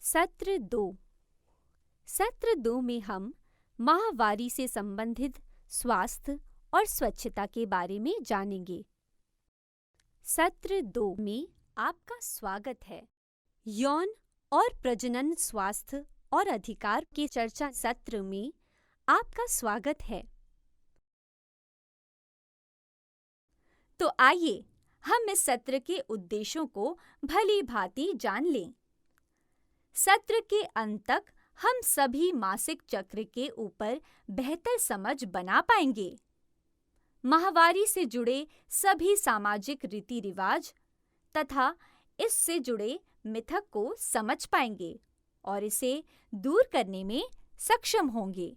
सत्र 2। सत्र 2 में हम माहवारी से संबंधित स्वास्थ्य और स्वच्छता के बारे में जानेंगे। सत्र 2 में आपका स्वागत है। यौन और प्रजनन स्वास्थ्य और अधिकार के चर्चा सत्र में आपका स्वागत है। तो आइए हम इस सत्र के उद्देश्यों को भली भांति जान लें। सत्र के अंत तक हम सभी मासिक चक्र के ऊपर बेहतर समझ बना पाएंगे। माहवारी से जुड़े सभी सामाजिक रीति रिवाज तथा इससे जुड़े मिथक को समझ पाएंगे और इसे दूर करने में सक्षम होंगे।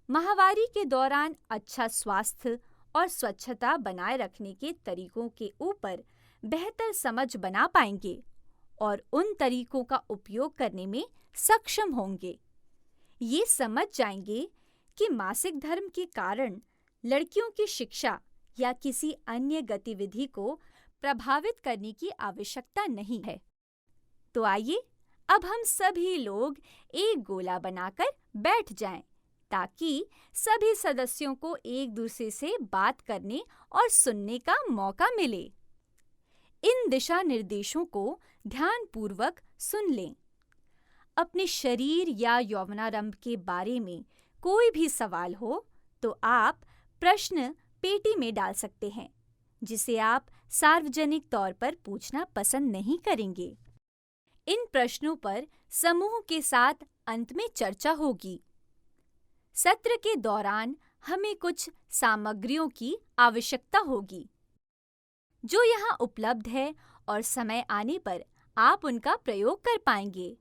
माहवारी के दौरान अच्छा स्वास्थ्य और स्वच्छता बनाए रखने के तरीकों के ऊपर बेहतर समझ बना पाएंगे और उन तरीकों का उपयोग करने में सक्षम होंगे। ये समझ जाएंगे कि मासिक धर्म के कारण लड़कियों की शिक्षा या किसी अन्य गतिविधि को प्रभावित करने की आवश्यकता नहीं है। तो आइए अब हम सभी लोग एक गोला बनाकर बैठ जाएं, ताकि सभी सदस्यों को एक दूसरे से बात करने और सुनने का मौका मिले। इन दिशा निर्देशों को ध्यानपूर्वक सुन लें। अपने शरीर या यौवनारंभ के बारे में कोई भी सवाल हो तो आप प्रश्न पेटी में डाल सकते हैं, जिसे आप सार्वजनिक तौर पर पूछना पसंद नहीं करेंगे। इन प्रश्नों पर समूह के साथ अंत में चर्चा होगी। सत्र के दौरान हमें कुछ सामग्रियों की आवश्यकता होगी, जो यहाँ उपलब्ध है और समय आने पर आप उनका प्रयोग कर पाएंगे।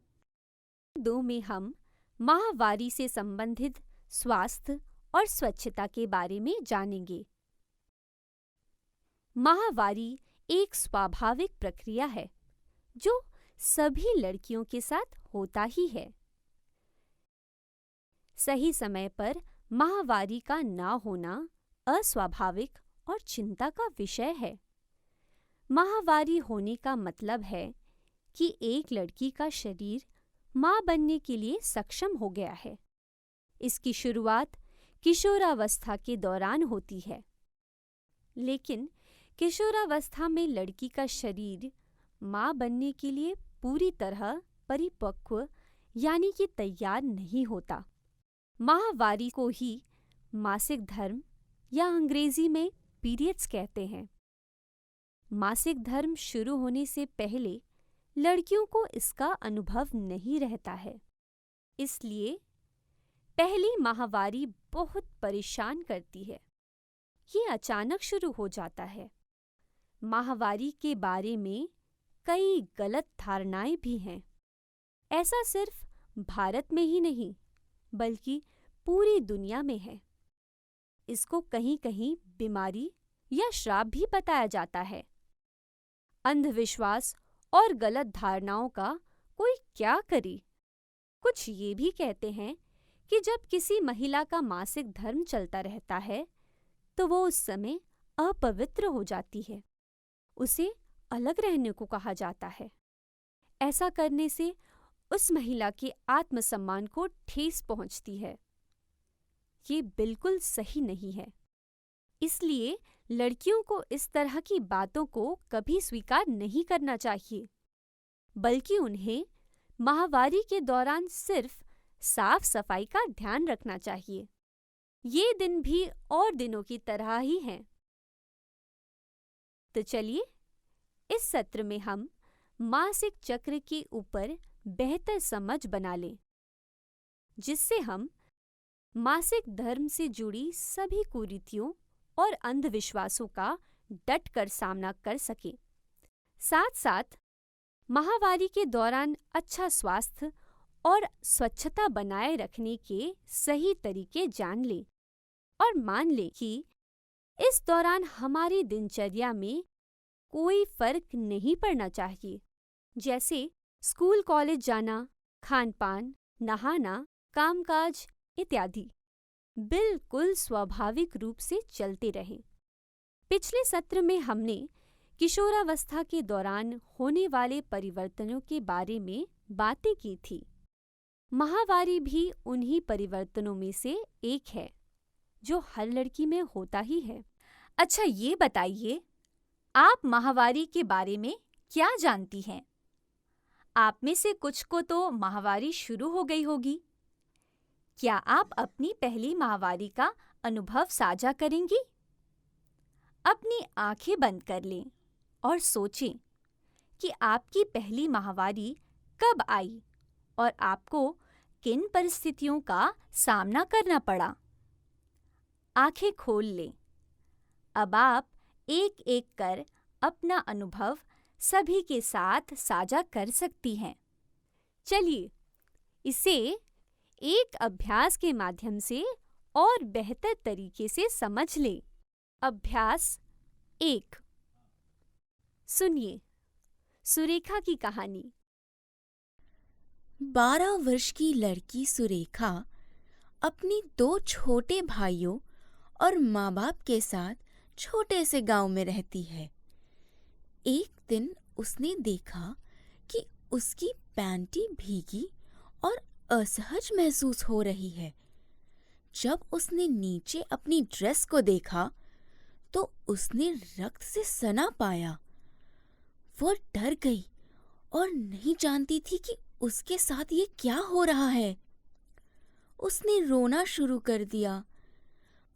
2 में हम माहवारी से संबंधित स्वास्थ्य और स्वच्छता के बारे में जानेंगे। माहवारी एक स्वाभाविक प्रक्रिया है जो सभी लड़कियों के साथ होता ही है। सही समय पर माहवारी का ना होना अस्वाभाविक और चिंता का विषय है। माहवारी होने का मतलब है कि एक लड़की का शरीर मां बनने के लिए सक्षम हो गया है। इसकी शुरुआत किशोरावस्था के दौरान होती है, लेकिन किशोरावस्था में लड़की का शरीर मां बनने के लिए पूरी तरह परिपक्व यानी कि तैयार नहीं होता। माहवारी को ही मासिक धर्म या अंग्रेजी में पीरियड्स कहते हैं। मासिक धर्म शुरू होने से पहले लड़कियों को इसका अनुभव नहीं रहता है, इसलिए पहली माहवारी बहुत परेशान करती है। ये अचानक शुरू हो जाता है। माहवारी के बारे में कई गलत धारणाएं भी हैं। ऐसा सिर्फ भारत में ही नहीं, बल्कि पूरी दुनिया में है। इसको कहीं-कहीं बीमारी या श्राप भी बताया जाता है। अंधविश्वास और गलत धारणाओं का कोई क्या करे। कुछ ये भी कहते हैं कि जब किसी महिला का मासिक धर्म चलता रहता है तो वो उस समय अपवित्र हो जाती है। उसे अलग रहने को कहा जाता है। ऐसा करने से उस महिला के आत्मसम्मान को ठेस पहुंचती है। ये बिल्कुल सही नहीं है। इसलिए लड़कियों को इस तरह की बातों को कभी स्वीकार नहीं करना चाहिए, बल्कि उन्हें माहवारी के दौरान सिर्फ साफ सफाई का ध्यान रखना चाहिए। ये दिन भी और दिनों की तरह ही हैं। तो चलिए इस सत्र में हम मासिक चक्र के ऊपर बेहतर समझ बना लें, जिससे हम मासिक धर्म से जुड़ी सभी कुरीतियों और अंधविश्वासों का डटकर सामना कर सकें। साथ साथ माहवारी के दौरान अच्छा स्वास्थ्य और स्वच्छता बनाए रखने के सही तरीके जान लें और मान लें कि इस दौरान हमारी दिनचर्या में कोई फर्क नहीं पड़ना चाहिए, जैसे स्कूल कॉलेज जाना, खान पान, नहाना, कामकाज इत्यादि बिल्कुल स्वाभाविक रूप से चलते रहें। पिछले सत्र में हमने किशोरावस्था के दौरान होने वाले परिवर्तनों के बारे में बातें की थी। माहवारी भी उन्हीं परिवर्तनों में से एक है जो हर लड़की में होता ही है। अच्छा, ये बताइए, आप माहवारी के बारे में क्या जानती हैं? आप में से कुछ को तो माहवारी शुरू हो गई होगी। क्या आप अपनी पहली माहवारी का अनुभव साझा करेंगी? अपनी आंखें बंद कर लें और सोचें कि आपकी पहली माहवारी कब आई और आपको किन परिस्थितियों का सामना करना पड़ा। आंखें खोल लें। अब आप एक-एक कर अपना अनुभव सभी के साथ साझा कर सकती हैं। चलिए, इसे एक अभ्यास के माध्यम से और बेहतर तरीके से समझ लें। अभ्यास 1। सुनिए सुरेखा की कहानी। 12 वर्ष की लड़की सुरेखा अपनी 2 छोटे भाइयों और माँ बाप के साथ छोटे से गांव में रहती है। एक दिन उसने देखा कि उसकी पैंटी भीगी और असहज महसूस हो रही है। जब उसने नीचे अपनी ड्रेस को देखा तो उसने रक्त से सना पाया। वो डर गई और नहीं जानती थी कि उसके साथ ये क्या हो रहा है। उसने रोना शुरू कर दिया।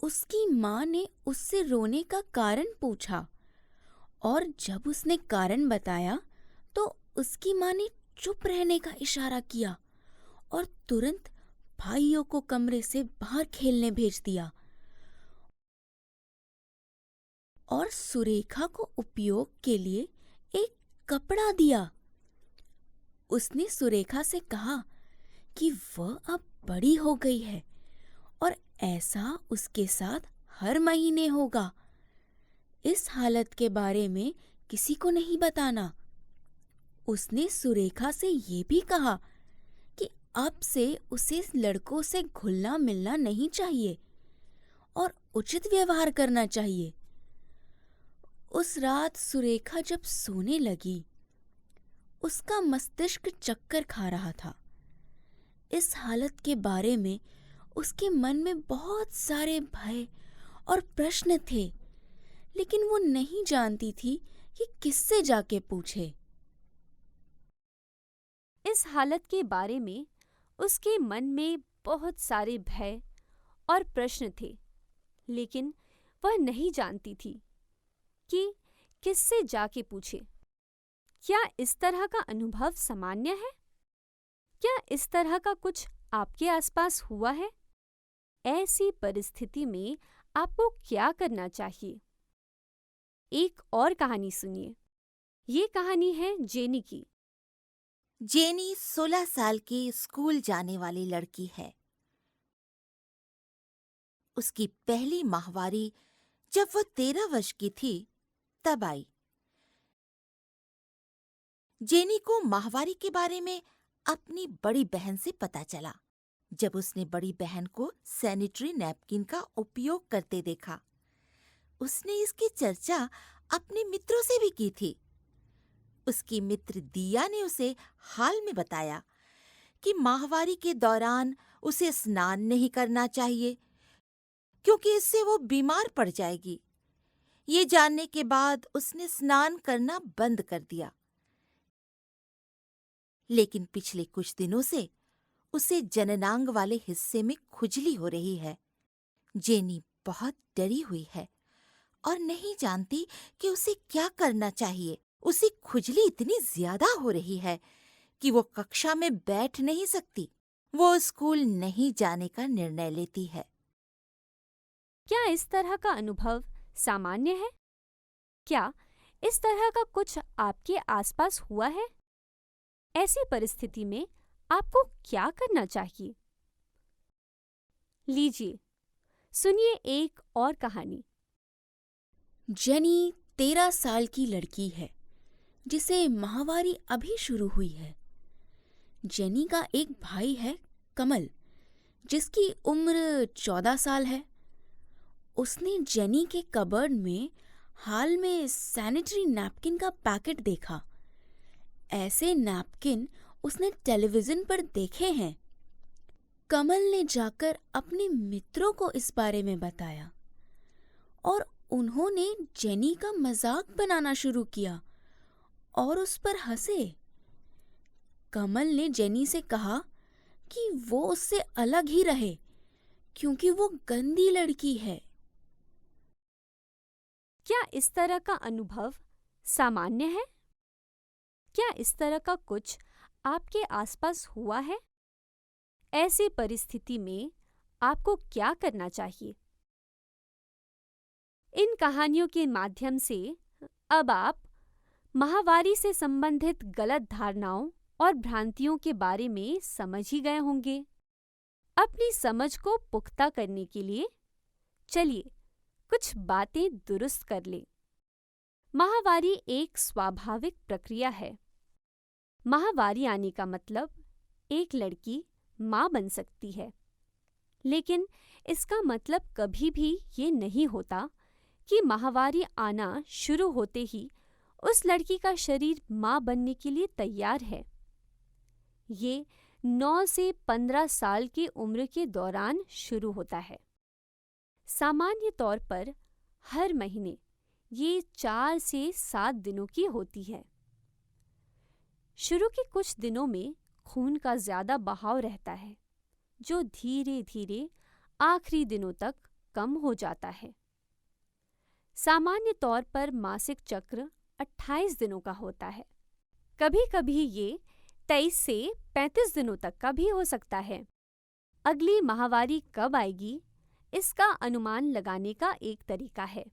उसकी माँ ने उससे रोने का कारण पूछा और जब उसने कारण बताया तो उसकी माँ ने चुप रहने का इशारा किया और तुरंत भाइयों को कमरे से बाहर खेलने भेज दिया और सुरेखा को उपयोग के लिए एक कपड़ा दिया। उसने सुरेखा से कहा कि वह अब बड़ी हो गई है और ऐसा उसके साथ हर महीने होगा। इस हालत के बारे में किसी को नहीं बताना। उसने सुरेखा से ये भी कहा कि अब से उसे लड़कों से घुलना मिलना नहीं चाहिए और उचित व्यवहार करना चाहिए। उस रात सुरेखा जब सोने लगी, उसका मस्तिष्क चक्कर खा रहा था। इस हालत के बारे में उसके मन में बहुत सारे भय और प्रश्न थे, लेकिन वो नहीं जानती थी कि किससे जाके पूछे। इस हालत के बारे में उसके मन में बहुत सारे भय और प्रश्न थे, लेकिन वह नहीं जानती थी कि किससे जाके पूछे। क्या इस तरह का अनुभव सामान्य है? क्या इस तरह का कुछ आपके आसपास हुआ है? ऐसी परिस्थिति में आपको क्या करना चाहिए? एक और कहानी सुनिए। ये कहानी है जेनी की। जेनी 16 साल की स्कूल जाने वाली लड़की है। उसकी पहली माहवारी जब वो 13 वर्ष की थी तब आई। जेनी को माहवारी के बारे में अपनी बड़ी बहन से पता चला जब उसने बड़ी बहन को सैनिटरी नैपकिन का उपयोग करते देखा। उसने इसकी चर्चा अपने मित्रों से भी की थी। उसकी मित्र दिया ने उसे हाल में बताया कि माहवारी के दौरान उसे स्नान नहीं करना चाहिए क्योंकि इससे वो बीमार पड़ जाएगी। ये जानने के बाद उसने स्नान करना बंद कर दिया। लेकिन पिछले कुछ दिनों से उसे जननांग वाले हिस्से में खुजली हो रही है। जेनी बहुत डरी हुई है और नहीं जानती कि उसे क्या करना चाहिए। उसे खुजली इतनी ज्यादा हो रही है कि वो कक्षा में बैठ नहीं सकती। वो स्कूल नहीं जाने का निर्णय लेती है। क्या इस तरह का अनुभव सामान्य है? क्या इस तरह का कुछ आपके आसपास हुआ है? ऐसी परिस्थिति में आपको क्या करना चाहिए? लीजिए, सुनिए एक और कहानी। जेनी 13 साल की लड़की है जिसे माहवारी अभी शुरू हुई है। जेनी का एक भाई है कमल, जिसकी उम्र 14 साल है। उसने जेनी के कबर्ड में हाल में सैनिटरी नैपकिन का पैकेट देखा। ऐसे नैपकिन उसने टेलीविजन पर देखे हैं। कमल ने जाकर अपने मित्रों को इस बारे में बताया और उन्होंने जेनी का मजाक बनाना शुरू किया और उस पर हंसे। कमल ने जेनी से कहा कि वो उससे अलग ही रहे क्योंकि वो गंदी लड़की है। क्या इस तरह का अनुभव सामान्य है? क्या इस तरह का कुछ आपके आसपास हुआ है? ऐसी परिस्थिति में आपको क्या करना चाहिए? इन कहानियों के माध्यम से अब आप माहवारी से संबंधित गलत धारणाओं और भ्रांतियों के बारे में समझ ही गए होंगे। अपनी समझ को पुख्ता करने के लिए चलिए कुछ बातें दुरुस्त कर लें। माहवारी एक स्वाभाविक प्रक्रिया है। माहवारी आने का मतलब एक लड़की मां बन सकती है, लेकिन इसका मतलब कभी भी ये नहीं होता कि माहवारी आना शुरू होते ही उस लड़की का शरीर मां बनने के लिए तैयार है। ये 9 से 15 साल की उम्र के दौरान शुरू होता है। सामान्य तौर पर हर महीने ये 4 से 7 दिनों की होती है। शुरू के कुछ दिनों में खून का ज्यादा बहाव रहता है, जो धीरे धीरे आखिरी दिनों तक कम हो जाता है। सामान्य तौर पर मासिक चक्र 28 दिनों का होता है। कभी कभी ये 23 से 35 दिनों तक का भी हो सकता है। अगली माहवारी कब आएगी, इसका अनुमान लगाने का एक तरीका है।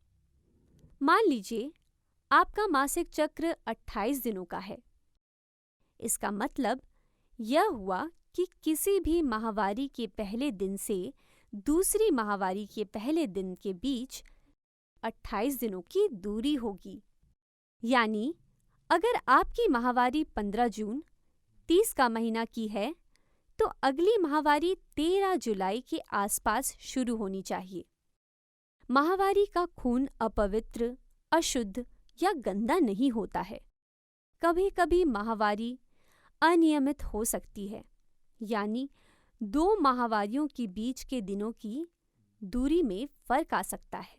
मान लीजिए आपका मासिक चक्र 28 दिनों का है। इसका मतलब यह हुआ कि किसी भी माहवारी के पहले दिन से दूसरी माहवारी के पहले दिन के बीच 28 दिनों की दूरी होगी। यानी अगर आपकी माहवारी 15 जून 30 का महीना की है, तो अगली माहवारी 13 जुलाई के आसपास शुरू होनी चाहिए। माहवारी का खून अपवित्र, अशुद्ध या गंदा नहीं होता है। कभी कभी माहवारी अनियमित हो सकती है, यानी 2 माहवारियों के बीच के दिनों की दूरी में फर्क आ सकता है।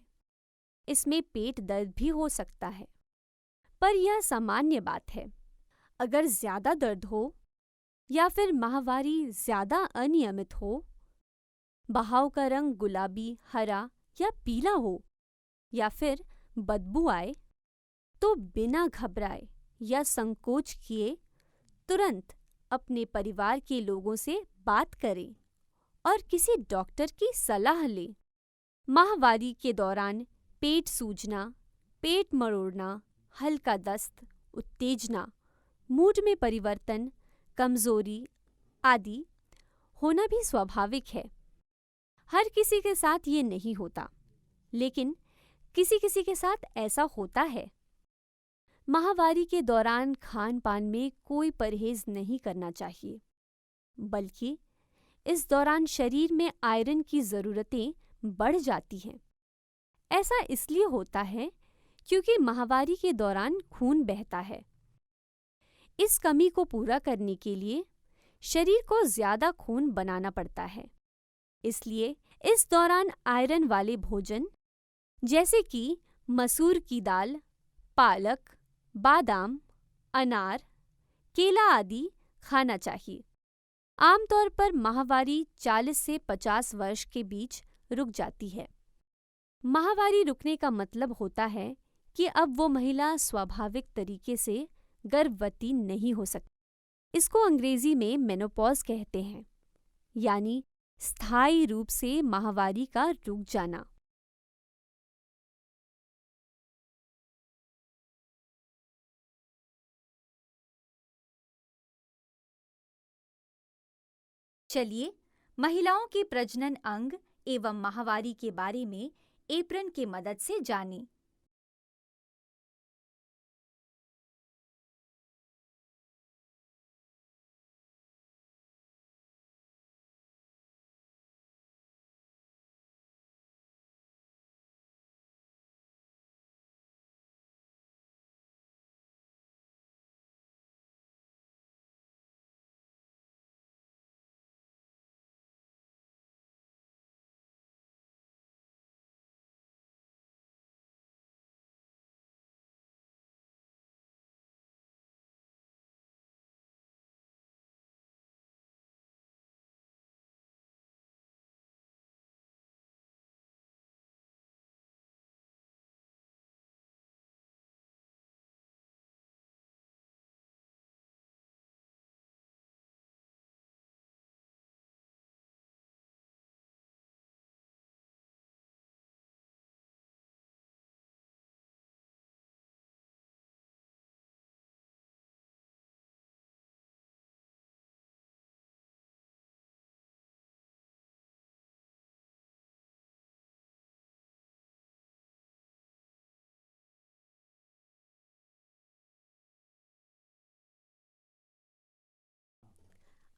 इसमें पेट दर्द भी हो सकता है, पर यह सामान्य बात है। अगर ज्यादा दर्द हो या फिर माहवारी ज्यादा अनियमित हो, बहाव का रंग गुलाबी, हरा या पीला हो, या फिर बदबू आए, तो बिना घबराए या संकोच किए तुरंत अपने परिवार के लोगों से बात करें और किसी डॉक्टर की सलाह लें। माहवारी के दौरान पेट सूजना, पेट मरोड़ना, हल्का दस्त, उत्तेजना, मूड में परिवर्तन, कमजोरी आदि होना भी स्वाभाविक है। हर किसी के साथ ये नहीं होता, लेकिन किसी किसी के साथ ऐसा होता है। माहवारी के दौरान खान पान में कोई परहेज नहीं करना चाहिए, बल्कि इस दौरान शरीर में आयरन की ज़रूरतें बढ़ जाती हैं। ऐसा इसलिए होता है क्योंकि माहवारी के दौरान खून बहता है। इस कमी को पूरा करने के लिए शरीर को ज्यादा खून बनाना पड़ता है। इसलिए इस दौरान आयरन वाले भोजन जैसे कि मसूर की दाल, पालक, बादाम, अनार, केला आदि खाना चाहिए। आमतौर पर माहवारी 40 से 50 वर्ष के बीच रुक जाती है। माहवारी रुकने का मतलब होता है कि अब वो महिला स्वाभाविक तरीके से गर्भवती नहीं हो सकती। इसको अंग्रेजी में मेनोपॉज कहते हैं, यानी स्थायी रूप से माहवारी का रुक जाना। चलिए महिलाओं के प्रजनन अंग एवं माहवारी के बारे में एप्रन की मदद से जानें।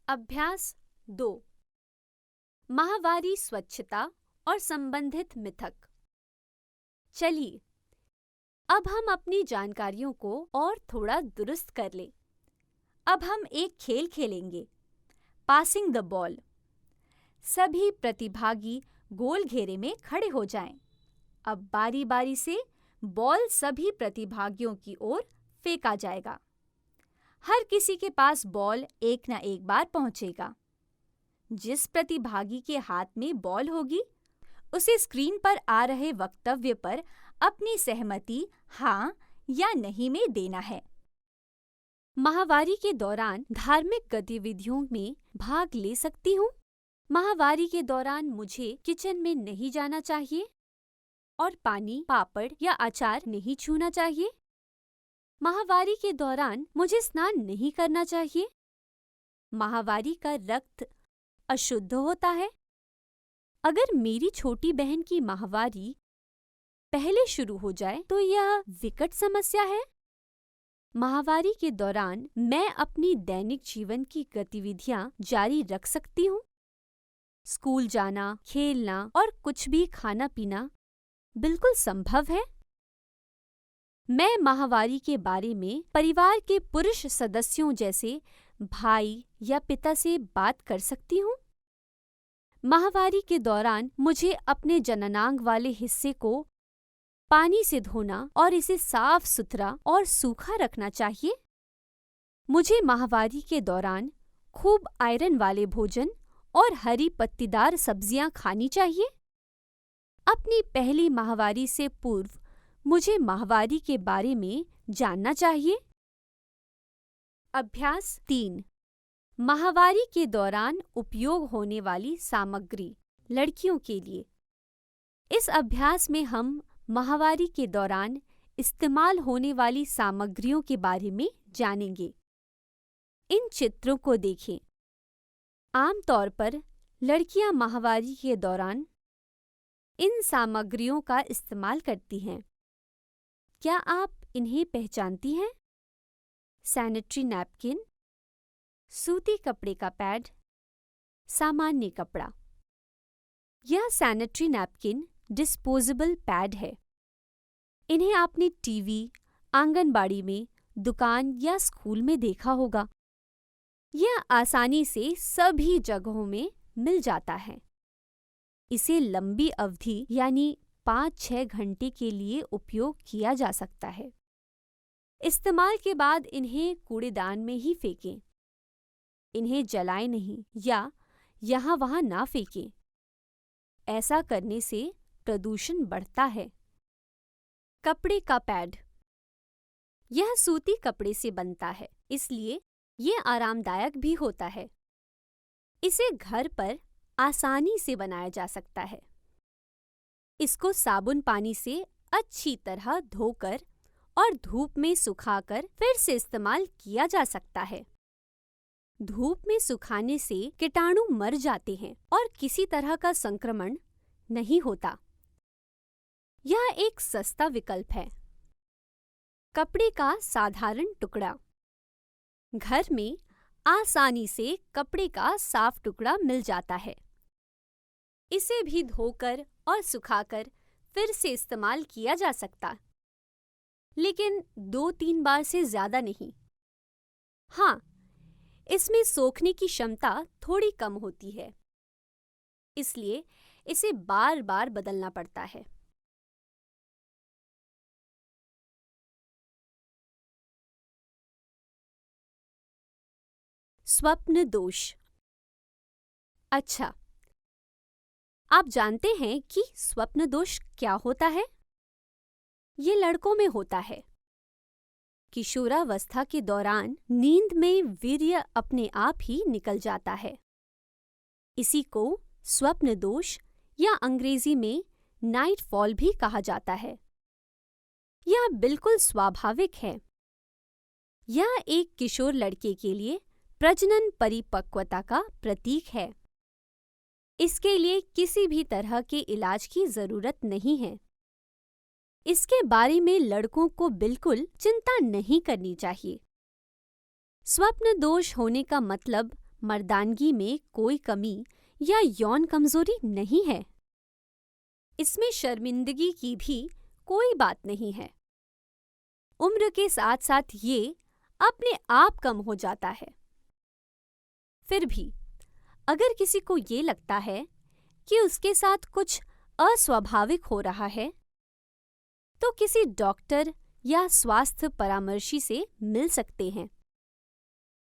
अभ्यास 2 माहवारी स्वच्छता और संबंधित मिथक। चलिए अब हम अपनी जानकारियों को और थोड़ा दुरुस्त कर लें। अब हम एक खेल खेलेंगे, पासिंग द बॉल। सभी प्रतिभागी गोल घेरे में खड़े हो जाएं। अब बारी बारी से बॉल सभी प्रतिभागियों की ओर फेंका जाएगा। हर किसी के पास बॉल एक न एक बार पहुंचेगा। जिस प्रतिभागी के हाथ में बॉल होगी, उसे स्क्रीन पर आ रहे वक्तव्य पर अपनी सहमति हाँ या नहीं में देना है। माहवारी के दौरान धार्मिक गतिविधियों में भाग ले सकती हूँ। माहवारी के दौरान मुझे किचन में नहीं जाना चाहिए और पानी, पापड़ या अचार नहीं छूना चाहिए। माहवारी के दौरान मुझे स्नान नहीं करना चाहिए। माहवारी का रक्त अशुद्ध होता है। अगर मेरी छोटी बहन की माहवारी पहले शुरू हो जाए तो यह विकट समस्या है। माहवारी के दौरान मैं अपनी दैनिक जीवन की गतिविधियां जारी रख सकती हूँ। स्कूल जाना, खेलना और कुछ भी खाना पीना बिल्कुल संभव है। मैं माहवारी के बारे में परिवार के पुरुष सदस्यों जैसे भाई या पिता से बात कर सकती हूँ। माहवारी के दौरान मुझे अपने जननांग वाले हिस्से को पानी से धोना और इसे साफ सुथरा और सूखा रखना चाहिए। मुझे माहवारी के दौरान खूब आयरन वाले भोजन और हरी पत्तीदार सब्जियां खानी चाहिए। अपनी पहली माहवारी से पूर्व मुझे माहवारी के बारे में जानना चाहिए। अभ्यास 3 माहवारी के दौरान उपयोग होने वाली सामग्री लड़कियों के लिए। इस अभ्यास में हम माहवारी के दौरान इस्तेमाल होने वाली सामग्रियों के बारे में जानेंगे। इन चित्रों को देखें। आमतौर पर लड़कियां माहवारी के दौरान इन सामग्रियों का इस्तेमाल करती हैं। क्या आप इन्हें पहचानती हैं? सैनिटरी नैपकिन, सूती कपड़े का पैड, सामान्य कपड़ा। यह सैनिटरी नैपकिन डिस्पोजेबल पैड है। इन्हें आपने टीवी, आंगनबाड़ी में, दुकान या स्कूल में देखा होगा। यह आसानी से सभी जगहों में मिल जाता है। इसे लंबी अवधि यानी 5-6 घंटे के लिए उपयोग किया जा सकता है। इस्तेमाल के बाद इन्हें कूड़ेदान में ही फेंकें। इन्हें जलाएं नहीं या यहाँ वहाँ ना फेंकें। ऐसा करने से प्रदूषण बढ़ता है। कपड़े का पैड। यह सूती कपड़े से बनता है, इसलिए ये आरामदायक भी होता है। इसे घर पर आसानी से बनाया जा सकता है। इसको साबुन पानी से अच्छी तरह धोकर और धूप में सुखाकर फिर से इस्तेमाल किया जा सकता है। धूप में सुखाने से कीटाणु मर जाते हैं और किसी तरह का संक्रमण नहीं होता। यह एक सस्ता विकल्प है। कपड़े का साधारण टुकड़ा। घर में आसानी से कपड़े का साफ टुकड़ा मिल जाता है। इसे भी धोकर और सुखाकर फिर से इस्तेमाल किया जा सकता, लेकिन 2-3 बार से ज्यादा नहीं। हाँ, इसमें सोखने की क्षमता थोड़ी कम होती है, इसलिए इसे बार बार बदलना पड़ता है। स्वप्न दोष। अच्छा, आप जानते हैं कि स्वप्न दोष क्या होता है? ये लड़कों में होता है। किशोरावस्था के दौरान नींद में वीर्य अपने आप ही निकल जाता है। इसी को स्वप्न दोष या अंग्रेजी में नाइट फॉल भी कहा जाता है। यह बिल्कुल स्वाभाविक है। यह एक किशोर लड़के के लिए प्रजनन परिपक्वता का प्रतीक है। इसके लिए किसी भी तरह के इलाज की जरूरत नहीं है। इसके बारे में लड़कों को बिल्कुल चिंता नहीं करनी चाहिए। स्वप्न दोष होने का मतलब मर्दानगी में कोई कमी या यौन कमजोरी नहीं है। इसमें शर्मिंदगी की भी कोई बात नहीं है। उम्र के साथ साथ ये अपने आप कम हो जाता है। फिर भी अगर किसी को ये लगता है कि उसके साथ कुछ अस्वाभाविक हो रहा है, तो किसी डॉक्टर या स्वास्थ्य परामर्शी से मिल सकते हैं।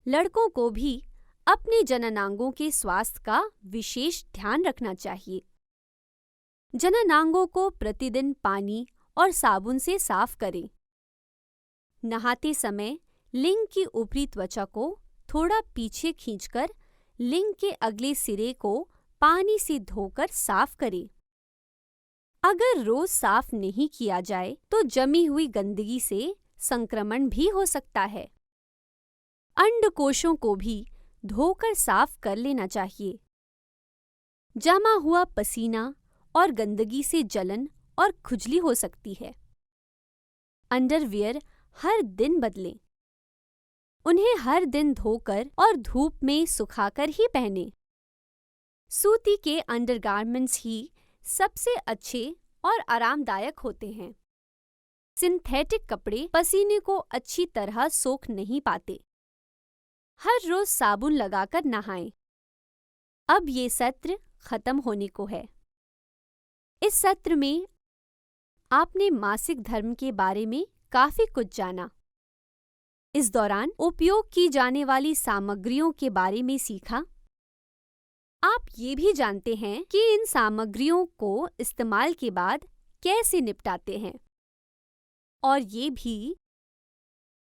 लड़कों को भी अपने जननांगों के स्वास्थ्य का विशेष ध्यान रखना चाहिए। जननांगों को प्रतिदिन पानी और साबुन से साफ करें। नहाते समय लिंग की ऊपरी त्वचा को थोड़ा पीछे खींचकर लिंग के अगले सिरे को पानी से धोकर साफ करें। अगर रोज साफ नहीं किया जाए तो जमी हुई गंदगी से संक्रमण भी हो सकता है। अंडकोशों को भी धोकर साफ कर लेना चाहिए। जमा हुआ पसीना और गंदगी से जलन और खुजली हो सकती है। अंडरवियर हर दिन बदलें। उन्हें हर दिन धोकर और धूप में सुखाकर ही पहनें। सूती के अंडरगारमेंट्स ही सबसे अच्छे और आरामदायक होते हैं। सिंथेटिक कपड़े पसीने को अच्छी तरह सोख नहीं पाते। हर रोज साबुन लगाकर नहाएं। अब ये सत्र खत्म होने को है। इस सत्र में आपने मासिक धर्म के बारे में काफी कुछ जाना। इस दौरान उपयोग की जाने वाली सामग्रियों के बारे में सीखा। आप ये भी जानते हैं कि इन सामग्रियों को इस्तेमाल के बाद कैसे निपटाते हैं, और ये भी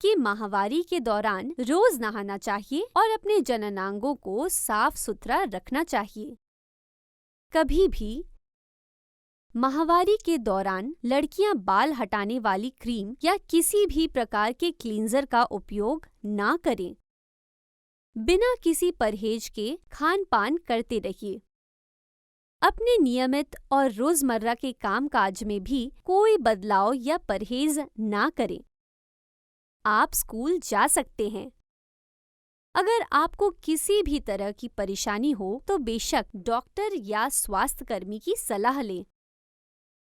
कि माहवारी के दौरान रोज नहाना चाहिए और अपने जननांगों को साफ सुथरा रखना चाहिए। कभी भी माहवारी के दौरान लड़कियां बाल हटाने वाली क्रीम या किसी भी प्रकार के क्लींजर का उपयोग ना करें। बिना किसी परहेज के खान पान करते रहिए। अपने नियमित और रोजमर्रा के कामकाज में भी कोई बदलाव या परहेज ना करें। आप स्कूल जा सकते हैं। अगर आपको किसी भी तरह की परेशानी हो तो बेशक डॉक्टर या स्वास्थ्य कर्मी की सलाह लें।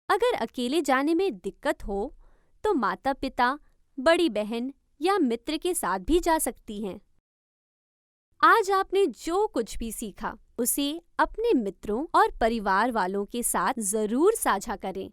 अगर अकेले जाने में दिक्कत हो तो माता पिता, बड़ी बहन या मित्र के साथ भी जा सकती हैं। आज आपने जो कुछ भी सीखा उसे अपने मित्रों और परिवार वालों के साथ जरूर साझा करें।